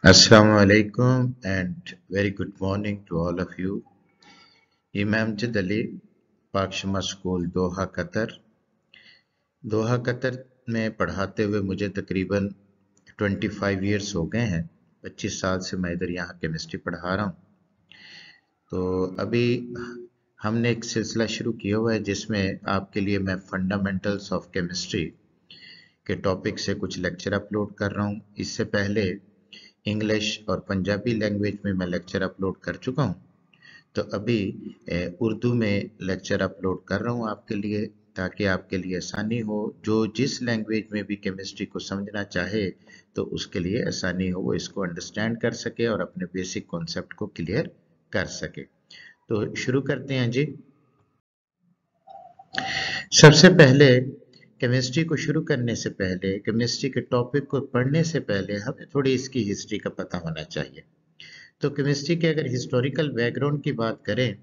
Assalamu alaikum and very good morning to all of you. इमाम जिद Ali पाकशमा school Doha Qatar में पढ़ाते हुए मुझे तकरीबन 25 इयर्स हो गए हैं। 25 साल से मैं इधर यहाँ केमिस्ट्री पढ़ा रहा हूँ। तो अभी हमने एक सिलसिला शुरू किया हुआ है जिसमें आपके लिए मैं फंडामेंटल्स ऑफ केमिस्ट्री के टॉपिक से कुछ लेक्चर अपलोड कर रहा हूँ। इससे पहले इंग्लिश और पंजाबी लैंग्वेज में मैं लेक्चर अपलोड कर चुका हूँ, तो अभी उर्दू में लेक्चर अपलोड कर रहा हूँ आपके लिए, ताकि आपके लिए आसानी हो। जो जिस लैंग्वेज में भी केमिस्ट्री को समझना चाहे तो उसके लिए आसानी हो, वो इसको अंडरस्टैंड कर सके और अपने बेसिक कॉन्सेप्ट को क्लियर कर सके। तो शुरू करते हैं जी। सबसे पहले केमिस्ट्री को शुरू करने से पहले, केमिस्ट्री के टॉपिक को पढ़ने से पहले हमें थोड़ी इसकी हिस्ट्री का पता होना चाहिए। तो केमिस्ट्री के अगर हिस्टोरिकल बैकग्राउंड की बात करें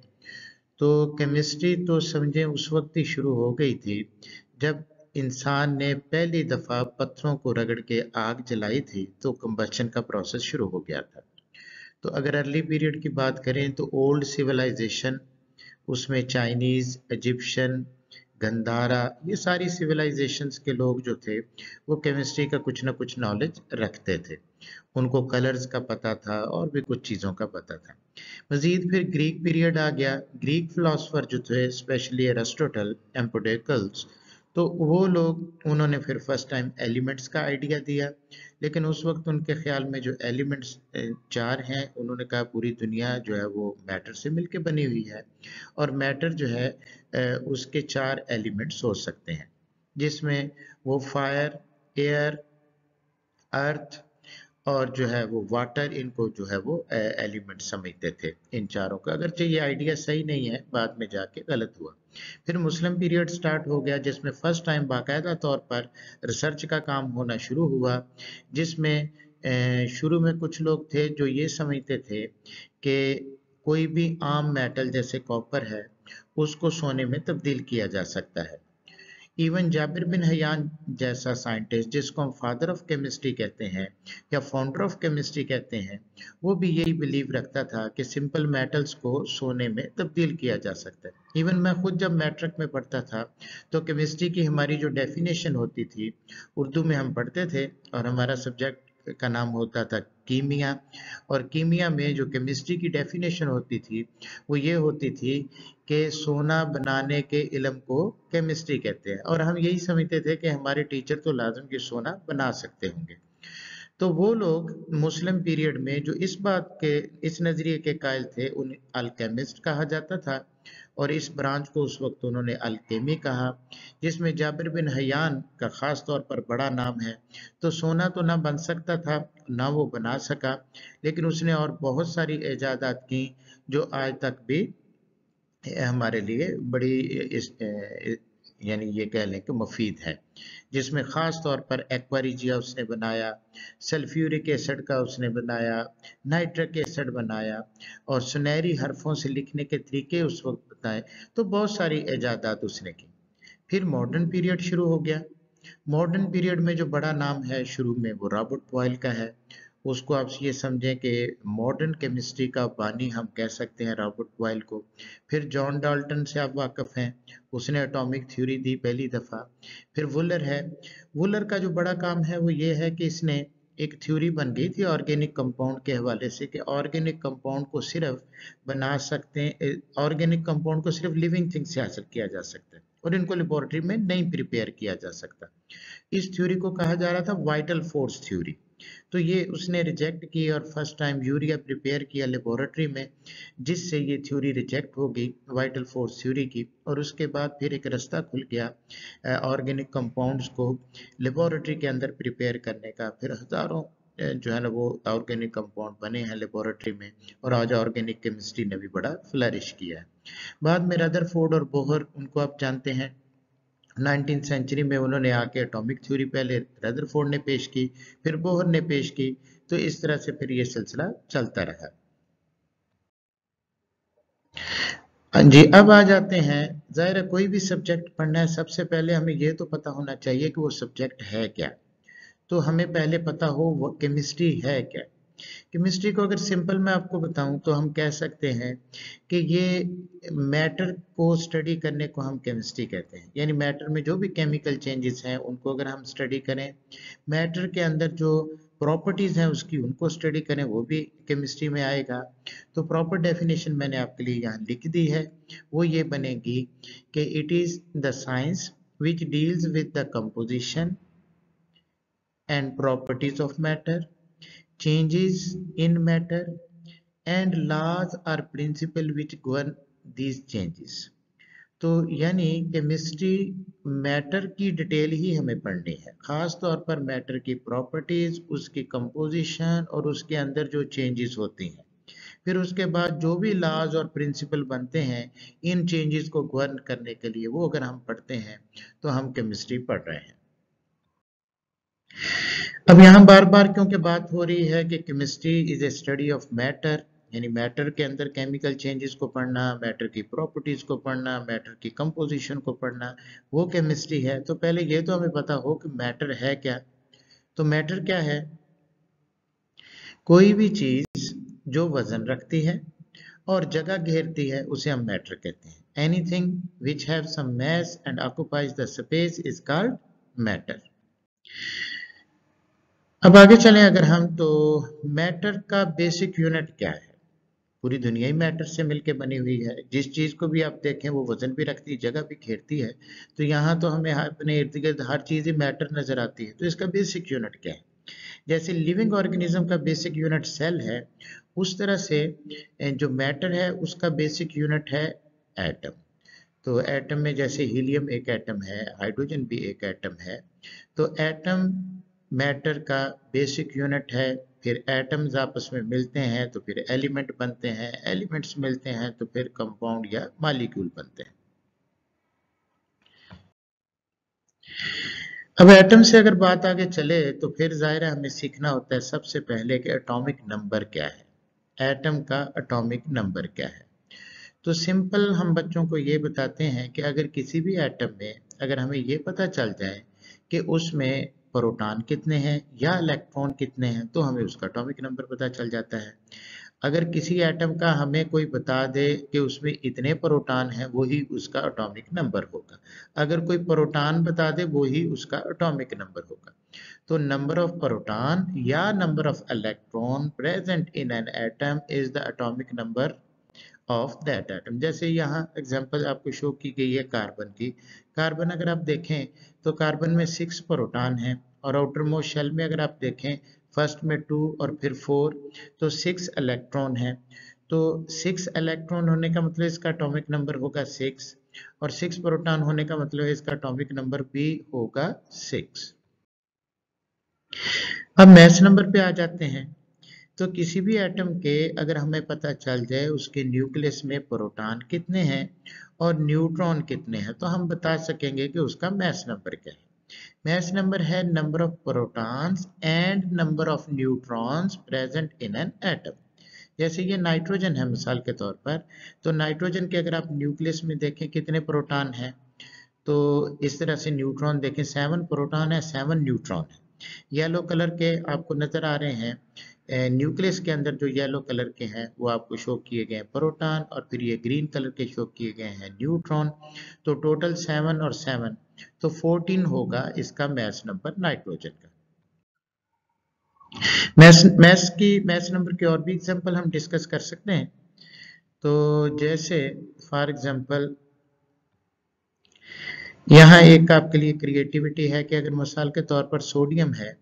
तो केमिस्ट्री तो समझें उस वक्त ही शुरू हो गई थी जब इंसान ने पहली दफ़ा पत्थरों को रगड़ के आग जलाई थी, तो कंबशन का प्रोसेस शुरू हो गया था। तो अगर अर्ली पीरियड की बात करें तो ओल्ड सिविलाइजेशन, उसमें चाइनीज़, इजिप्शियन, गंधारा, ये सारी सिविलाइजेशंस के लोग जो थे वो केमिस्ट्री का कुछ ना कुछ नॉलेज रखते थे। उनको कलर्स का पता था और भी कुछ चीज़ों का पता था। मजीद फिर ग्रीक पीरियड आ गया। ग्रीक फिलोसफर जो थे, स्पेशली एरिस्टोटल, एम्पोडेकल्स, तो वो लोग, उन्होंने फिर फर्स्ट टाइम एलिमेंट्स का आइडिया दिया। लेकिन उस वक्त उनके ख्याल में जो एलिमेंट्स चार हैं, उन्होंने कहा पूरी दुनिया जो है वो मैटर से मिलके बनी हुई है और मैटर जो है उसके चार एलिमेंट्स हो सकते हैं, जिसमें वो फायर, एयर, अर्थ और जो है वो वाटर, इनको जो है वो एलिमेंट समझते थे इन चारों का। अगरचे ये आइडिया सही नहीं है, बाद में जाके गलत हुआ। फिर मुस्लिम पीरियड स्टार्ट हो गया जिसमें फर्स्ट टाइम बाकायदा तौर पर रिसर्च का काम होना शुरू हुआ, जिसमें शुरू में कुछ लोग थे जो ये समझते थे कि कोई भी आम मेटल जैसे कॉपर है उसको सोने में तब्दील किया जा सकता है। इवन जाबिर बिन हयान जैसा साइंटिस्ट, जिसको हम फादर ऑफ केमिस्ट्री कहते हैं या फाउंडर ऑफ केमिस्ट्री कहते हैं, वो भी यही बिलीव रखता था कि सिंपल मेटल्स को सोने में तब्दील किया जा सकता है। इवन मैं खुद जब मैट्रिक में पढ़ता था तो केमिस्ट्री की हमारी जो डेफिनेशन होती थी, उर्दू में हम पढ़ते थे और हमारा सब्जेक्ट का नाम होता था कीमिया, और कीमिया में जो केमिस्ट्री की डेफिनेशन होती थी वो ये होती थी कि सोना बनाने के इल्म को केमिस्ट्री कहते हैं, और हम यही समझते थे कि हमारे टीचर तो लाजम कि सोना बना सकते होंगे। तो वो लोग मुस्लिम पीरियड में जो इस बात के, इस नजरिए के कायल थे, उन्हें अल्केमिस्ट कहा जाता था, और इस ब्रांच को उस वक्त उन्होंने अल्केमी कहा, जिसमें जाबिर बिन हयान का खास तौर पर बड़ा नाम है। तो सोना तो ना बन सकता था, ना वो बना सका, लेकिन उसने और बहुत सारी इजादात की जो आज तक भी हमारे लिए बड़ी यानी ये कह लें कि मुफीद है, जिसमें ख़ास तौर पर एक्वारिजिया उसने बनाया, सल्फ्यूरिक एसिड का उसने बनाया, नाइट्रिक एसिड बनाया, और सुनहरी हरफों से लिखने के तरीके उस वक्त बताए। तो बहुत सारी इजादात उसने की। फिर मॉडर्न पीरियड शुरू हो गया। मॉडर्न पीरियड में जो बड़ा नाम है शुरू में वो रॉबर्ट बॉयल का है। उसको आप ये समझें कि मॉडर्न केमिस्ट्री का बानी हम कह सकते हैं रॉबर्ट बॉयल को। फिर जॉन डाल्टन से आप वाकिफ हैं, उसने एटॉमिक थ्योरी दी पहली दफ़ा। फिर वुलर है। वुलर का जो बड़ा काम है वो ये है कि इसने एक थ्योरी बन गई थी ऑर्गेनिक कंपाउंड के हवाले से, कि ऑर्गेनिक कंपाउंड को सिर्फ बना सकते हैं, ऑर्गेनिक कंपाउंड को सिर्फ लिविंग थिंग से हासिल किया जा सकता है और इनको लेबोरेटरी में नहीं प्रिपेयर किया जा सकता। इस थ्योरी को कहा जा रहा था वाइटल फोर्स थ्योरी। तो ये उसने रिजेक्ट की और फर्स्ट टाइम यूरिया प्रिपेयर किया लेबोरेटरी में, जिससे ये थ्योरी रिजेक्ट हो गई वाइटल फोर्स थ्योरी की। और उसके बाद फिर एक रास्ता खुल गया ऑर्गेनिक कंपाउंड्स को लेबोरेटरी के अंदर प्रिपेयर करने का। फिर हजारों जो है ना वो ऑर्गेनिक कंपाउंड बने हैं लेबोरेटरी में, और आज ऑर्गेनिक केमिस्ट्री ने भी बड़ा फ्लरिश किया है। बाद में रदरफोर्ड और बोहर, उनको आप जानते हैं, 19th सेंचुरी में उन्होंने आके एटॉमिक थ्योरी पहले रदरफोर्ड ने पेश की, फिर बोहर ने पेश की। तो इस तरह से फिर ये सिलसिला चलता रहा। हाँ जी, अब आ जाते हैं। जाहिर है कोई भी सब्जेक्ट पढ़ना है, सबसे पहले हमें ये तो पता होना चाहिए कि वो सब्जेक्ट है क्या। तो हमें पहले पता हो वो केमिस्ट्री है क्या। केमिस्ट्री को अगर सिंपल मैं आपको बताऊं तो हम कह सकते हैं कि ये मैटर को स्टडी करने को हम केमिस्ट्री कहते हैं, यानी मैटर में जो भी केमिकल चेंजेस हैं उनको अगर हम स्टडी करें, मैटर के अंदर जो प्रॉपर्टीज हैं उसकी उनको स्टडी करें, वो भी केमिस्ट्री में आएगा। तो प्रॉपर डेफिनेशन मैंने आपके लिए यहाँ लिख दी है, वो ये बनेगी कि it is the science which deals with the composition and properties of matter, changes in matter and laws or principle which govern these changes। तो यानी केमिस्ट्री मैटर की डिटेल ही हमें पढ़नी है, खास तौर पर मैटर की प्रॉपर्टीज, उसकी कंपोजिशन और उसके अंदर जो चेंजेस होती हैं, फिर उसके बाद जो भी लॉज और प्रिंसिपल बनते हैं इन चेंजेस को गवर्न करने के लिए, वो अगर हम पढ़ते हैं तो हम केमिस्ट्री पढ़ रहे हैं। अब यहाँ बार बार क्योंकि बात हो रही है कि chemistry is a study of matter, यानी मैटर के अंदर केमिकल चेंजेस को पढ़ना, मैटर की प्रॉपर्टीज को पढ़ना, मैटर की कंपोजिशन को पढ़ना, वो केमिस्ट्री है। तो पहले ये तो हमें पता हो कि मैटर है क्या। तो मैटर क्या है? कोई भी चीज जो वजन रखती है और जगह घेरती है उसे हम मैटर कहते हैं। Anything which have some mass and occupies the space is called matter. अब आगे चलें अगर हम, तो मैटर का बेसिक यूनिट क्या है? पूरी दुनिया ही मैटर से मिलकर बनी हुई है। जिस चीज को भी आप देखें वो वजन भी रखती है, जगह भी घेरती है। तो यहाँ तो हमें अपने इर्द गिर्द हर चीज ही मैटर नजर आती है। तो इसका बेसिक यूनिट क्या है? जैसे लिविंग ऑर्गेनिज्म का बेसिक यूनिट सेल है, उस तरह से जो मैटर है उसका बेसिक यूनिट है एटम। तो एटम में जैसे हीलियम एक एटम है, हाइड्रोजन भी एक एटम है। तो एटम मैटर का बेसिक यूनिट है। फिर एटम्स आपस में मिलते हैं तो फिर एलिमेंट बनते हैं, एलिमेंट्स मिलते हैं तो फिर कंपाउंड या मॉलिक्यूल बनते हैं। अब एटम से अगर बात आगे चले तो फिर जाहिर है हमें सीखना होता है सबसे पहले कि एटॉमिक नंबर क्या है, एटम का एटॉमिक नंबर क्या है। तो सिंपल हम बच्चों को ये बताते हैं कि अगर किसी भी एटम में अगर हमें ये पता चल जाए कि उसमें प्रोटॉन कितने हैं या इलेक्ट्रॉन कितने हैं तो हमें उसका एटॉमिक नंबर पता चल जाता है। अगर किसी एटम का हमें कोई बता दे कि उसमें इतने प्रोटॉन हैं, वही उसका एटॉमिक नंबर होगा। अगर कोई प्रोटॉन बता दे वही उसका एटॉमिक नंबर होगा। तो नंबर ऑफ प्रोटॉन या number of electron present in an atom is the atomic number of that atom. जैसे यहाँ एग्जांपल आपको शो की गई है कार्बन की। कार्बन अगर आप देखें तो कार्बन में 6 प्रोटॉन हैं और आउटर मोस्ट शेल में अगर आप देखें फर्स्ट में 2 और फिर 4, तो 6 इलेक्ट्रॉन हैं। तो 6 इलेक्ट्रॉन होने का मतलब इसका एटॉमिक नंबर होगा 6, और 6 प्रोटॉन होने का मतलब इसका एटॉमिक नंबर भी होगा 6। अब मैस नंबर पे आ जाते हैं। तो किसी भी एटम के अगर हमें पता चल जाए उसके न्यूक्लियस में प्रोटॉन कितने हैं और न्यूट्रॉन कितने हैं, तो हम बता सकेंगे कि उसका मैस नंबर क्या है। मैस नंबर है number of protons and number of neutrons present in an atom. जैसे ये नाइट्रोजन है मिसाल के तौर पर, तो नाइट्रोजन के अगर आप न्यूक्लियस में देखें कितने प्रोटॉन हैं, तो इस तरह से न्यूट्रॉन देखें 7 प्रोटॉन है, 7 न्यूट्रॉन है। येलो कलर के आपको नजर आ रहे हैं, न्यूक्लियस के अंदर जो येलो कलर के हैं वो आपको शो किए गए हैं प्रोटॉन, और फिर ये ग्रीन कलर के शो किए गए हैं न्यूट्रॉन। तो टोटल 7 और 7, तो 14 होगा इसका मैस नंबर नाइट्रोजन का। मैस नंबर के और भी एग्जांपल हम डिस्कस कर सकते हैं। तो जैसे फॉर एग्जांपल यहाँ एक आपके लिए क्रिएटिविटी है कि अगर मिसाल के तौर पर सोडियम है,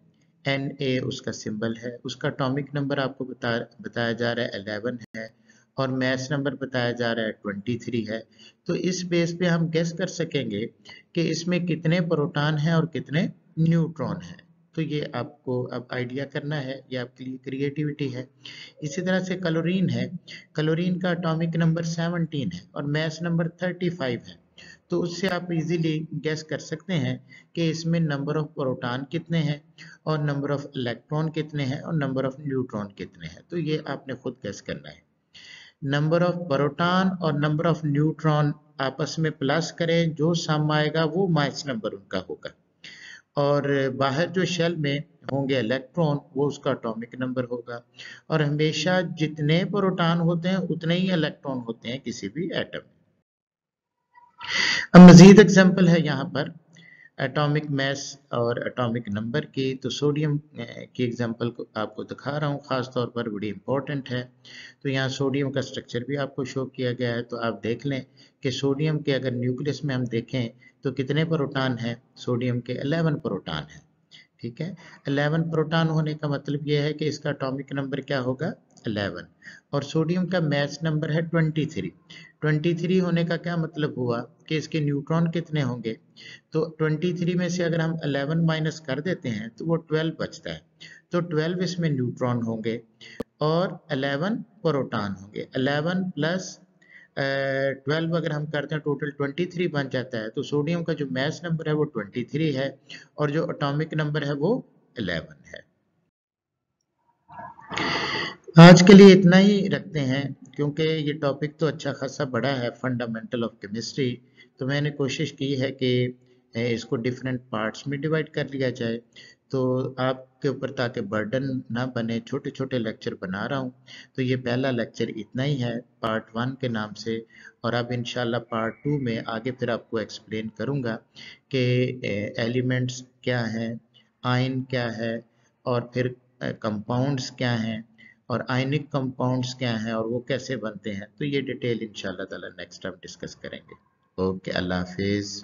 Na उसका सिंबल है, उसका एटॉमिक नंबर आपको बताया जा रहा है 11 है और मैस नंबर बताया जा रहा है 23 है। तो इस बेस पे हम गेस कर सकेंगे कि इसमें कितने प्रोटॉन हैं और कितने न्यूट्रॉन हैं। तो ये आपको अब आइडिया करना है, ये आपके लिए क्रिएटिविटी है। इसी तरह से क्लोरीन है, क्लोरीन का एटॉमिक नंबर 17 है और मैस नंबर 35 है। तो उससे आप इजीली गेस कर सकते हैं कि इसमें नंबर ऑफ प्रोटॉन कितने हैं और नंबर ऑफ इलेक्ट्रॉन कितने हैं और नंबर ऑफ न्यूट्रॉन कितने हैं। तो ये आपने खुद गेस करना है। नंबर ऑफ प्रोटॉन और नंबर ऑफ न्यूट्रॉन आपस में प्लस करें, जो सम आएगा वो मास नंबर उनका होगा। और बाहर जो शेल में होंगे इलेक्ट्रॉन वो उसका एटॉमिक नंबर होगा। और हमेशा जितने प्रोटॉन होते हैं उतने ही इलेक्ट्रॉन होते हैं किसी भी एटम में। अब मजीद एग्जांपल है यहाँ पर एटॉमिक मैस और एटॉमिक नंबर की। तो सोडियम की एग्जांपल को आपको दिखा रहा हूँ, खास तौर पर बड़ी इंपॉर्टेंट है। तो यहाँ सोडियम का स्ट्रक्चर भी आपको शो किया गया है। तो आप देख लें कि सोडियम के अगर न्यूक्लियस में हम देखें तो कितने प्रोटॉन हैं, सोडियम के 11 प्रोटॉन हैं। ठीक है, 11 प्रोटॉन होने का मतलब यह है कि इसका एटॉमिक नंबर क्या होगा, 11। और सोडियम का मैस नंबर है 23। 23 होने का क्या मतलब हुआ कि इसके न्यूट्रॉन कितने होंगे। तो 23 में से अगर हम 11 माइनस कर देते हैं तो वो 12 बचता है। तो 12 इसमें न्यूट्रॉन होंगे और 11 प्रोटॉन होंगे। 11 प्लस 12 अगर हम करते हैं टोटल 23 बन जाता है। तो सोडियम का जो मैस नंबर है वो 23 है और जो एटॉमिक नंबर है वो 11 है। आज के लिए इतना ही रखते हैं क्योंकि ये टॉपिक तो अच्छा खासा बड़ा है, फंडामेंटल ऑफ केमिस्ट्री। तो मैंने कोशिश की है कि इसको डिफरेंट पार्ट्स में डिवाइड कर लिया जाए तो आपके ऊपर ताकि बर्डन ना बने, छोटे छोटे लेक्चर बना रहा हूँ। तो ये पहला लेक्चर इतना ही है पार्ट 1 के नाम से। और अब इंशाल्लाह पार्ट 2 में आगे फिर आपको एक्सप्लेन करूँगा कि एलिमेंट्स क्या हैं, आयन क्या है, और फिर कंपाउंड्स क्या हैं, और आयनिक कंपाउंड्स क्या हैं और वो कैसे बनते हैं। तो ये डिटेल इंशाल्लाह ताला नेक्स्ट टाइम डिस्कस करेंगे। ओके, अल्लाह हाफिज।